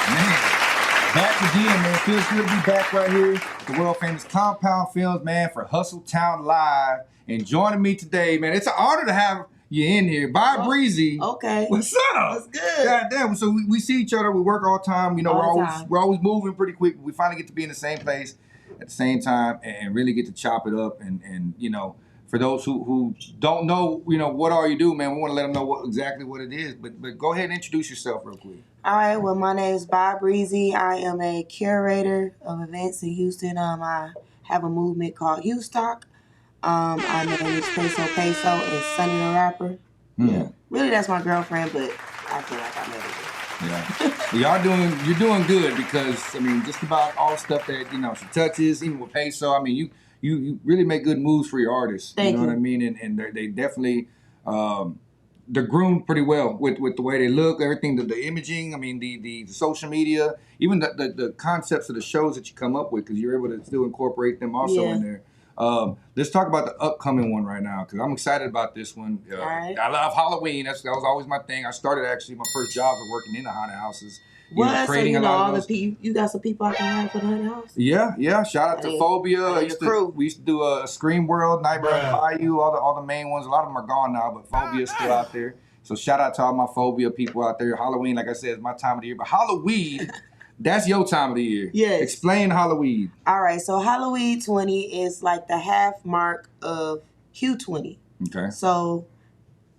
Man, back again, man. Feels good to be back right here at the world famous Compound Films, man, for Hustle Town Live. And joining me today, man, it's an honor to have you in here. BYXBREEZY. Okay. What's up? What's good? God damn. So we see each other. We work all the time. You know, All we're always moving pretty quick. We finally get to be in the same place at the same time and really get to chop it up. And you know, for those who don't know, you know, what all you do, man, we want to let them know exactly what it is. But go ahead and introduce yourself real quick. All right. Well, my name is BYXBREEZY. I am a curator of events in Houston. I have a movement called Houston. I manage Peso and Sunny the Rapper. Yeah. Really, that's my girlfriend, but I feel like I met her. Yeah. You're doing good because, I mean, just about all the stuff that, you know, she touches, even with Peso, I mean, you really make good moves for your artists. Thank you. Know what I mean? And they definitely, they're groomed pretty well with the way they look, everything, the imaging, I mean, the social media, even the concepts of the shows that you come up with, because you're able to still incorporate them also in there. Let's talk about the upcoming one right now, because I'm excited about this one. All right. I love Halloween. That was always my thing. I started actually my first job of working in the haunted houses. What? So you know all the people? You got some people I can hire for the haunted house? Yeah. Shout out to Phobia. We used to do a Scream World, Nightmare on Bayou, all the main ones. A lot of them are gone now, but Phobia's still out there. So shout out to all my Phobia people out there. Halloween, like I said, is my time of the year. But Halloween, that's your time of the year. Yes. Explain Halloween. All right. So Halloween 20 is like the half mark of Hue 20. Okay. So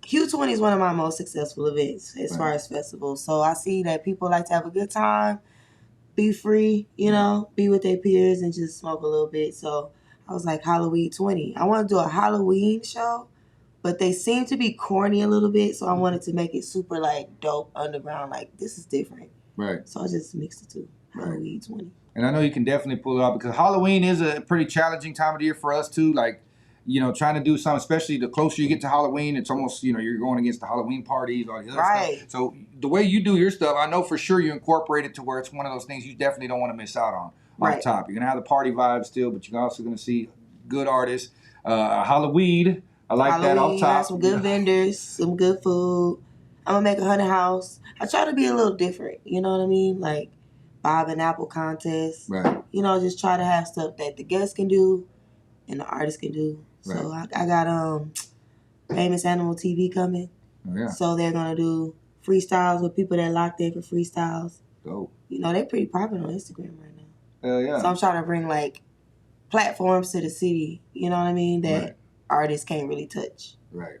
Hue 20 is one of my most successful events as far as festivals. So I see that people like to have a good time, be free, you know, be with their peers and just smoke a little bit. So I was like, Halloween 20. I want to do a Halloween show, but they seem to be corny a little bit. So I wanted to make it super like dope, underground, like this is different. Right. So I just mixed the two. Halloween 20. And I know you can definitely pull it off because Halloween is a pretty challenging time of the year for us too. Like, you know, trying to do something, especially the closer you get to Halloween, it's almost, you know, you're going against the Halloween parties, all the other stuff. So the way you do your stuff, I know for sure you incorporate it to where it's one of those things you definitely don't want to miss out on the top. You're going to have the party vibe still, but you're also going to see good artists. Halloween, I like that off top. Some good vendors, some good food. I'm going to make a haunted house. I try to be a little different, you know what I mean? Like Bob and Apple contest. Right. You know, just try to have stuff that the guests can do and the artists can do. So I got Famous Animal TV coming. Oh, yeah. So they're gonna do freestyles with people that locked in for freestyles. Dope. You know, they're pretty popular on Instagram right now. Hell yeah. So I'm trying to bring like platforms to the city, you know what I mean, that artists can't really touch. Right.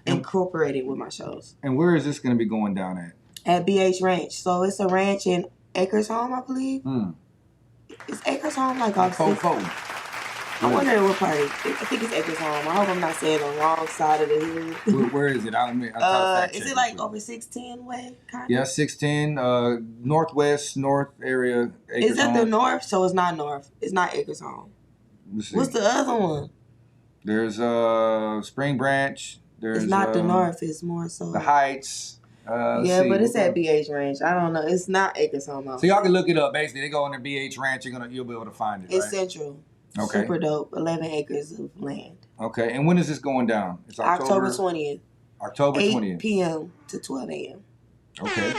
Incorporate it with my shows. And where is this gonna be going down at? At BH Ranch. So it's a ranch in Acres Home, I believe. Is Acres Home like off I wonder what part. I think it's Acres Home. I hope I'm not saying the wrong side of the hood. Where is it? Is it like over 610 way? Kind of? Yeah, 610, north area. Acres is that Home. the north? So it's not north. It's not Acres Home. What's the other one? There's Spring Branch. It's not the north. It's more so the Heights. But it's at BH Ranch. I don't know. It's not Acres Home. So y'all can look it up. Basically, they go on their BH Ranch. You'll be able to find it. It's central. Okay. Super dope. 11 acres of land. Okay. And when is this going down? It's October 20th. October 20th. 8 p.m. to 12 a.m. Okay.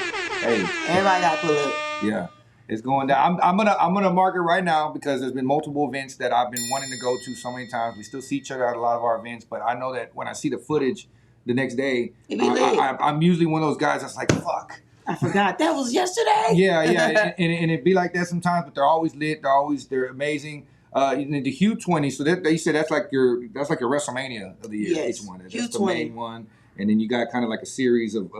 Hey. Everybody got to pull up. Yeah. It's going down. I'm gonna mark it right now because there's been multiple events that I've been wanting to go to so many times. We still see each other at a lot of our events, but I know that when I see the footage the next day, I'm usually one of those guys that's like, fuck. I forgot that was yesterday. Yeah. and it'd be like that sometimes, but they're always lit. They're amazing. The Hue 20, so they said that's like your WrestleMania of the year. Yes. Each one. That's Hue the 20. main one, and then you got kind of like a series of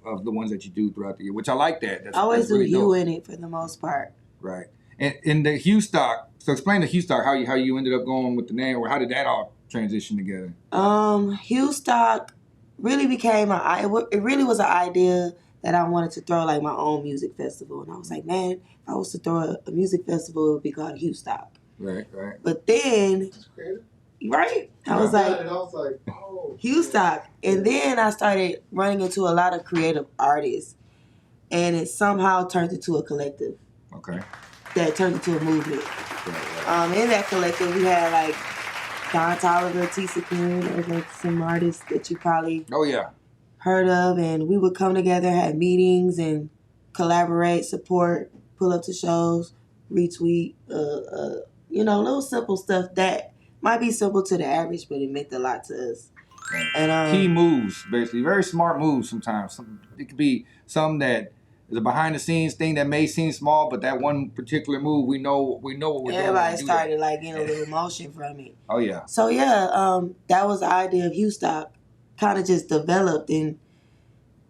the ones that you do throughout the year, which I like that. I always do really you dope. in it for the most part. Right. And in the Hue stock, so explain the Hue stock, how you ended up going with the name, or how did that all transition together? Hue stock really became it really was an idea that I wanted to throw like my own music festival, and I was like, man, if I was to throw a music festival, it would be called Hue stock. Right. But then, I was like, Hue stock. And then I started running into a lot of creative artists. And it somehow turned into a collective. Okay. That turned into a movement. Right. In that collective, we had like Don Tolliver, T. Sakune, there's like some artists that you probably heard of. And we would come together, have meetings, and collaborate, support, pull up to shows, retweet, little simple stuff that might be simple to the average, but it meant a lot to us. And key moves, basically, very smart moves. Sometimes it could be something that is a behind the scenes thing that may seem small, but that one particular move, we know what we're doing. Everybody started like getting a little emotion from it. Oh yeah. So yeah, that was the idea of Houston. Kind of just developed and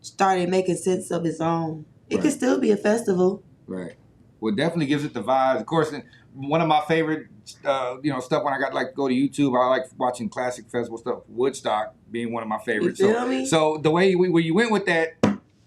started making sense of its own. It could still be a festival. Right. Well, it definitely gives it the vibes. Of course, one of my favorite, stuff when I got like go to YouTube, I like watching classic festival stuff. Woodstock being one of my favorites. You feel me? So the way where you went with that,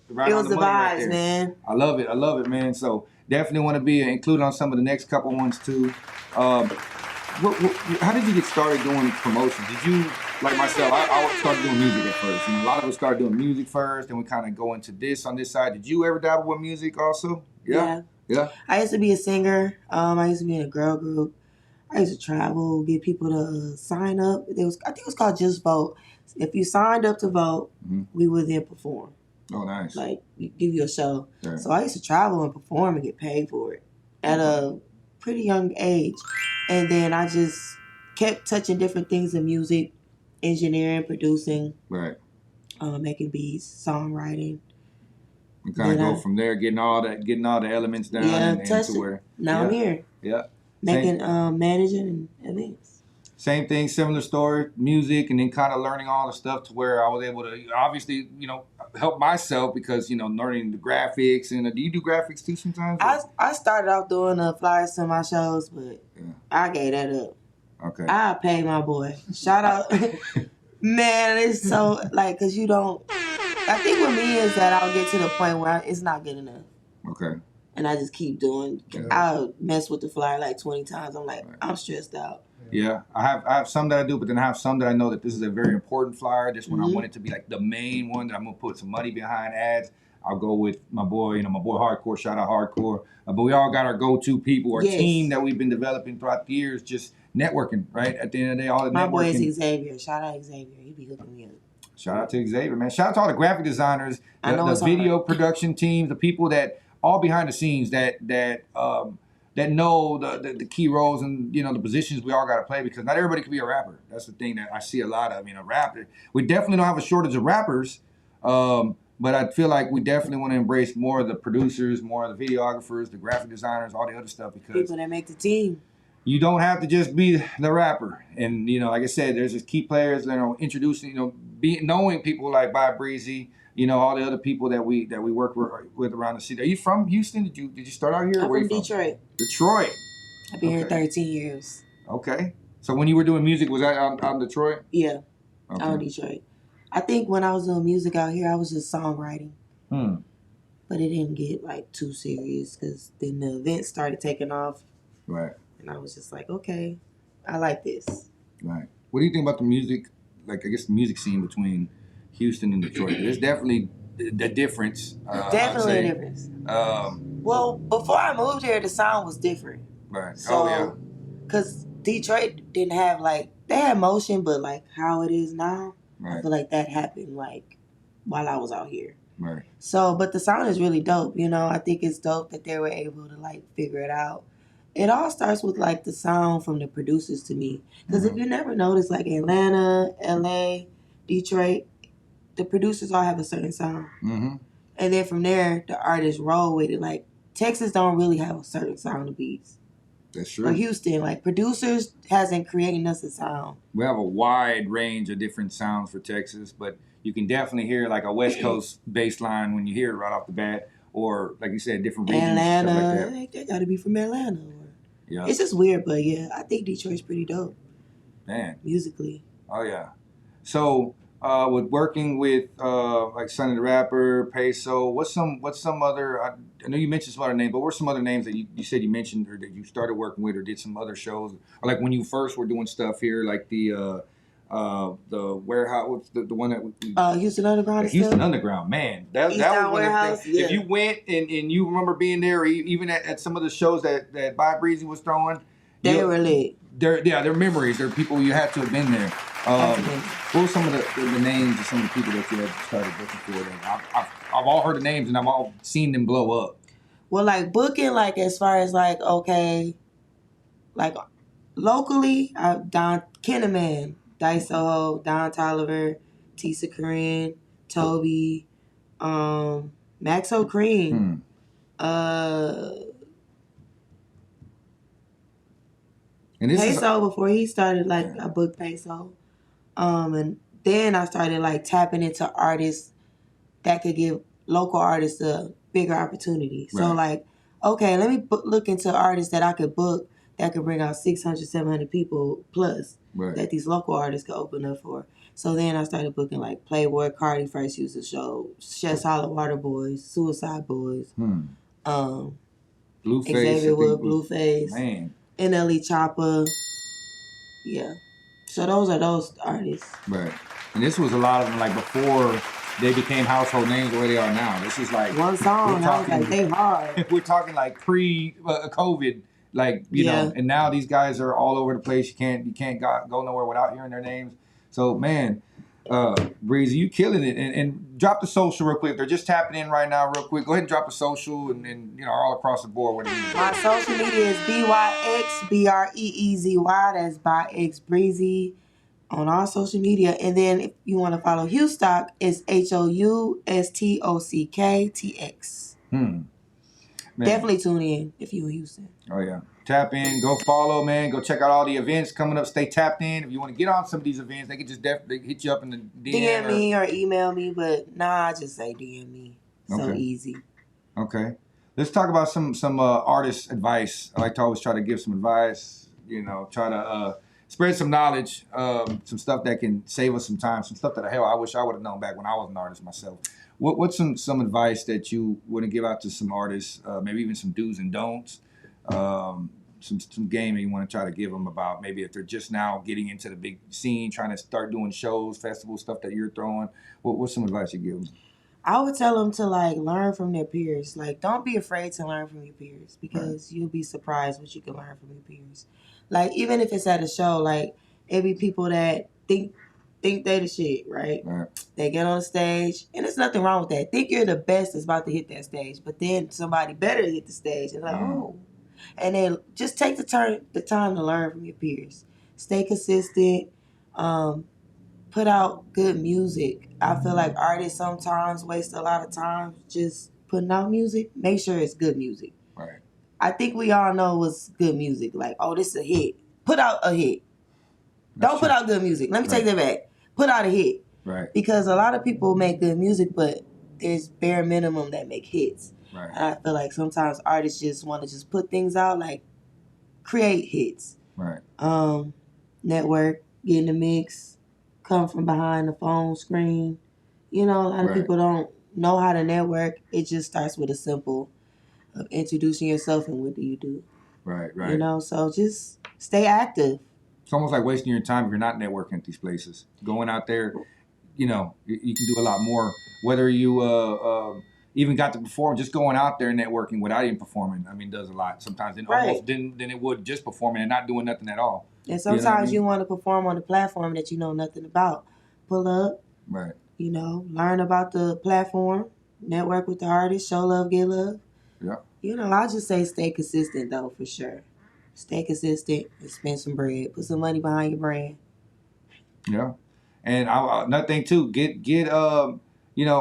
right, it was the vibes, right, man. I love it, man. So definitely want to be included on some of the next couple ones too. How did you get started doing promotion? Did you, like myself, I started doing music at first. And a lot of us started doing music first, and we kind of go into this on this side. Did you ever dabble with music also? Yeah. I used to be a singer. I used to be in a girl group. I used to travel, get people to sign up. I think it was called Just Vote. If you signed up to vote, we would then perform. Oh, nice. Like, give you a show. Right. So I used to travel and perform and get paid for it at a pretty young age. And then I just kept touching different things in music, engineering, producing, right, making beats, songwriting. You kind of go from there, getting all the elements down, and to where now I'm here. Yeah, making managing and events. Same thing, similar story, music, and then kind of learning all the stuff to where I was able to obviously help myself because learning the graphics. And do you do graphics too sometimes? I started off doing flyers to my shows, but I gave that up. Okay, I paid my boy. Shout out, man. It's so because you don't. I think with me is that I'll get to the point where it's not good enough. Okay. And I just keep doing. I'll mess with the flyer like 20 times. I'm like, I'm stressed out. Yeah, I have some that I do, but then I have some that I know that this is a very important flyer. This one I want it to be like the main one that I'm gonna put some money behind ads. I'll go with my boy, my boy Hardcore. Shout out Hardcore. But we all got our go-to people, our team that we've been developing throughout the years, just networking. Right at the end of the day, all the networking. My boy is Xavier. Shout out Xavier. He be hooking me up. Shout out to Xavier, man. Shout out to all the graphic designers, the video production teams, the people that all behind the scenes that know the key roles and the positions we all got to play, because not everybody can be a rapper. That's the thing that I see a lot of. Rapper. We definitely don't have a shortage of rappers, but I feel like we definitely want to embrace more of the producers, more of the videographers, the graphic designers, all the other stuff, because people that make the team. You don't have to just be the rapper. And, like I said, there's just key players that are introducing, knowing people like BYXBREEZY, all the other people that we work with around the city. Are you from Houston? Did you start out here? I'm from Detroit. Detroit. I've been here 13 years. Okay. So when you were doing music, was that out in Detroit? Yeah, out in Detroit. I think when I was doing music out here, I was just songwriting. But it didn't get too serious because then the events started taking off. Right. And I was just like, okay, I like this. Right. What do you think about the music, the music scene between Houston and Detroit? There's definitely a difference. Definitely a difference. Well, before I moved here, the sound was different. Right. So, because Detroit didn't have, they had motion, but, how it is now, I feel like that happened, while I was out here. Right. So, but the sound is really dope, I think it's dope that they were able to, figure it out. It all starts with the sound from the producers to me. Because if you never notice, Atlanta, LA, Detroit, the producers all have a certain sound. And then from there, the artists roll with it. Texas don't really have a certain sound of beats. That's true. Or Houston, producers hasn't created us a sound. We have a wide range of different sounds for Texas, but you can definitely hear a West Coast bass line when you hear it right off the bat. Or, like you said, different regions. Atlanta, stuff like that. They got to be from Atlanta. Yeah. It's just weird, but yeah, I think Detroit's pretty dope. Man. Musically. Oh, yeah. So, with working with Sonny the Rapper, Peso, what's some other, I know you mentioned some other names, but what were some other names that you said you mentioned or that you started working with or did some other shows? Or when you first were doing stuff here, the warehouse, what's the one that Houston Underground. Houston Underground, man, that was one of the things. Yeah. If you went and you remember being there, or even at some of the shows that BYXBREEZY was throwing, they were lit. They're memories. They're people you had to have been there. What were some of the names of some of the people that you had started booking for? I've all heard the names and I've all seen them blow up. Well, like booking, like as far as like okay, like locally, Don Kinnaman, Dice Soho, Don Tolliver, Tisa Corinne, Toby, Max O'Crean, and Peso before he started. Like I booked Peso, and then I started like tapping into artists that could give local artists a bigger opportunity. Right. So like, okay, let me look into artists that I could book that could bring out 600, 700 people plus that these local artists could open up for. So then I started booking like Playboy Cardi first used to show, Chess Hollow Water Boys, Suicide Boys, Blueface, Xavier Wood, Blueface, man, NLE Chopper. Yeah. So those are those artists. Right. And this was a lot of them like before they became household names the way they are now. This is like one song. I was like, they hard. We're talking like pre-COVID, like you know. And now these guys are all over the place. You can't go nowhere without hearing their names. So man, Breezy, you killing it. And drop the social real quick. If they're just tapping in right now, real quick. Go ahead and drop the social and you know all across the board. What do you mean? My social media is BYXBREEZY. That's BYXBREEZY. On all social media. And then if you want to follow Houstock, it's HOUSTOCKTX. Definitely tune in if you're in Houston. Oh yeah. Tap in, go follow, man. Go check out all the events coming up. Stay tapped in. If you want to get on some of these events, they can just definitely hit you up in the DM me or email me, but I just say DM me. So easy. Okay. Let's talk about some artist advice. I like to always try to give some advice, you know, try to spread some knowledge, some stuff that can save us some time, some stuff that hell I wish I would have known back when I was an artist myself. What's some advice that you want to give out to some artists, maybe even some do's and don'ts, some game you want to try to give them about maybe if they're just now getting into the big scene, trying to start doing shows, festivals, stuff that you're throwing. What's some advice you give them? I would tell them to like learn from their peers. Like don't be afraid to learn from your peers because you'll be surprised what you can learn from your peers. Like, even if it's at a show, like, it be people that think they the shit, right? They get on the stage, and there's nothing wrong with that. Think you're the best that's about to hit that stage, but then somebody better hit the stage, and like, oh. And then just take the time to learn from your peers. Stay consistent. Put out good music. I feel like artists sometimes waste a lot of time just putting out music. Make sure it's good music. Right. I think we all know what's good music. Like, oh, this is a hit. Put out a hit. Don't put out good music. Let me take that back. Put out a hit. Right. Because a lot of people make good music, but there's bare minimum that make hits. Right. And I feel like sometimes artists just want to just put things out, like create hits. Right. Network, get in the mix, come from behind the phone screen. You know, a lot of people don't know how to network. It just starts with a simple of introducing yourself and what do you do. Right. You know, so just stay active. It's almost like wasting your time if you're not networking at these places. Going out there, you know, you can do a lot more. Whether you even got to perform, just going out there and networking without even performing, I mean, does a lot. Sometimes almost than it would just performing and not doing nothing at all. And sometimes you want to perform on a platform that you know nothing about. Pull up. Right. You know, learn about the platform, network with the artist, show love, get love. Yeah. You know, I'll just say stay consistent, though, for sure. Stay consistent and spend some bread. Put some money behind your brand. Yeah. And another thing, too, get you know,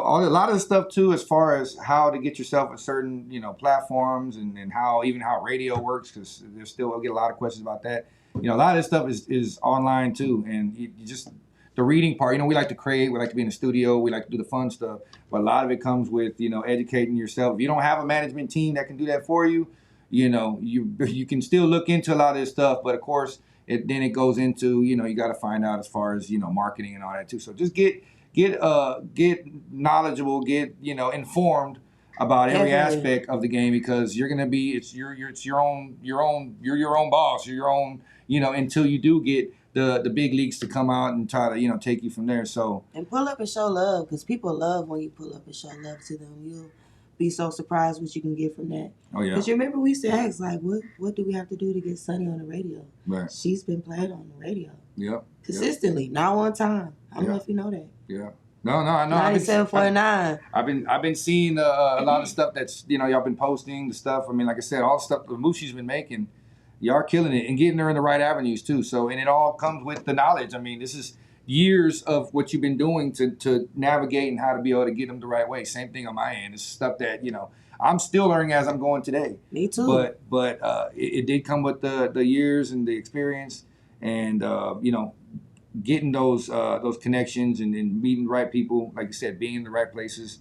a lot of the stuff, too, as far as how to get yourself at certain, you know, platforms and how radio works, because there's still, I'll get a lot of questions about that. You know, a lot of this stuff is online, too. And you just, the reading part, you know, we like to create, we like to be in the studio, we like to do the fun stuff. But a lot of it comes with, you know, educating yourself. If you don't have a management team that can do that for you, you know, you can still look into a lot of this stuff. But, of course, then it goes into, you know, you got to find out as far as, you know, marketing and all that, too. So just get knowledgeable, get, you know, informed about every aspect of the game, because you're gonna be you're your own boss, you're your own, you know, until you do get the big leagues to come out and try to, you know, take you from there. So and pull up and show love, because people love when you pull up and show love to them. You'll be so surprised what you can get from that. Oh yeah. Because you remember we used to ask like, what do we have to do to get Sunny on the radio? Right. She's been playing on the radio. Yep. Consistently, not one time. I don't know if you know that. Yeah. No, I know. 97.9. I've been seeing a lot of stuff that's y'all been posting the stuff. I mean, like I said, all the stuff the moves she's been making, y'all are killing it and getting her in the right avenues too. So and it all comes with the knowledge. I mean, this is years of what you've been doing to navigate and how to be able to get them the right way. Same thing on my end. It's stuff that I'm still learning as I'm going today. Me too. But it did come with the years and the experience and getting those connections and meeting the right people, like you said, being in the right places,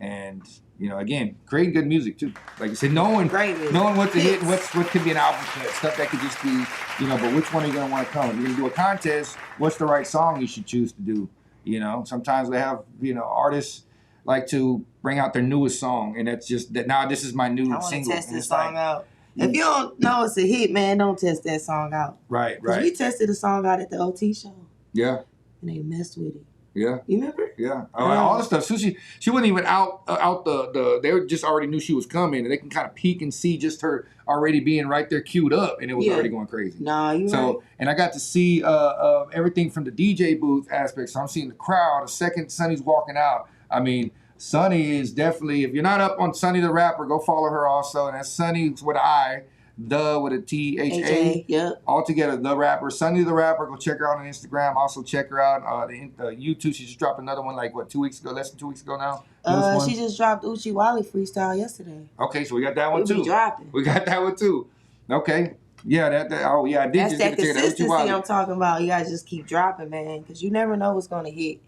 and again, creating good music too. Like you said, knowing what to hit, what could be an album cut, stuff that could just be, but which one are you gonna want to come? If you're gonna do a contest, what's the right song you should choose to do? Sometimes they have artists like to bring out their newest song, and that's just that. Now this is my new single. I want to test this song out. If you don't know it's a hit, man, don't test that song out. Right. We tested a song out at the OT show. Yeah. And they messed with it. Yeah. You remember? Yeah. All the stuff. So she wasn't even out they just already knew she was coming, and they can kind of peek and see just her already being right there queued up, and it was already going crazy. Nah, you right. And I got to see everything from the DJ booth aspect. So I'm seeing the crowd. The second Sunny's walking out, I mean, Sunny is definitely, if you're not up on Sunny the Rapper, go follow her also. And that's Sunny with an I, with a THA. Yep. All together, the Rapper. Sunny the Rapper, go check her out on Instagram. Also check her out on YouTube. She just dropped another one like, 2 weeks ago, less than 2 weeks ago now? She just dropped Uchi Wally freestyle yesterday. Okay, so we got that one too. We got that one too. Okay. Yeah, I did. That's that consistency I'm talking about. You guys just keep dropping, man, because you never know what's going to hit.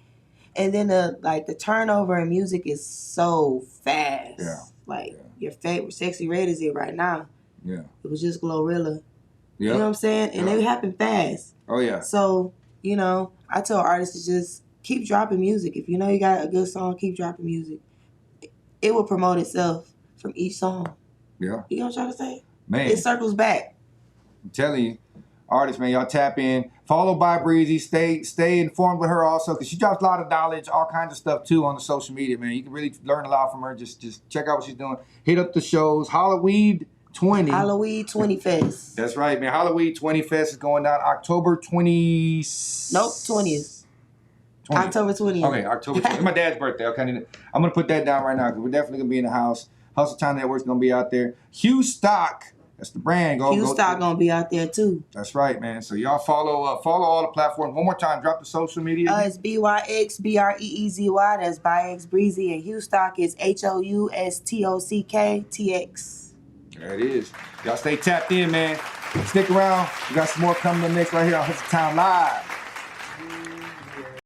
And then the turnover in music is so fast. Yeah. Your favorite Sexy Red is it right now. Yeah. It was just Glorilla. Yeah. You know what I'm saying? And they happen fast. Oh yeah. So, I tell artists to just keep dropping music. If you know you got a good song, keep dropping music. It will promote itself from each song. Yeah. You know what I'm trying to say? Man. It circles back. I'm telling you. Artists, man, y'all tap in. Follow BYXBREEZY. Stay informed with her also, because she drops a lot of knowledge, all kinds of stuff too on the social media, man. You can really learn a lot from her. Just check out what she's doing. Hit up the shows. Halloween 20. Halloween 20 Fest. That's right, man. Halloween 20 Fest is going down October 20. Nope, 20th. October 20th. Okay, October 20th. It's my dad's birthday. Okay, I'm going to put that down right now because we're definitely going to be in the house. Hustle Time Network's going to be out there. Hugh Stock. That's the brand. Hugh Stock gonna be out there too. That's right, man. So y'all follow all the platforms. One more time, drop the social media. It's BYXBREEZY. That's BYXBREEZY, and Hugh Stock is HOUSTOCKTX. There it is. Y'all stay tapped in, man. Stick around. We got some more coming up next right here on Hustle Time Live.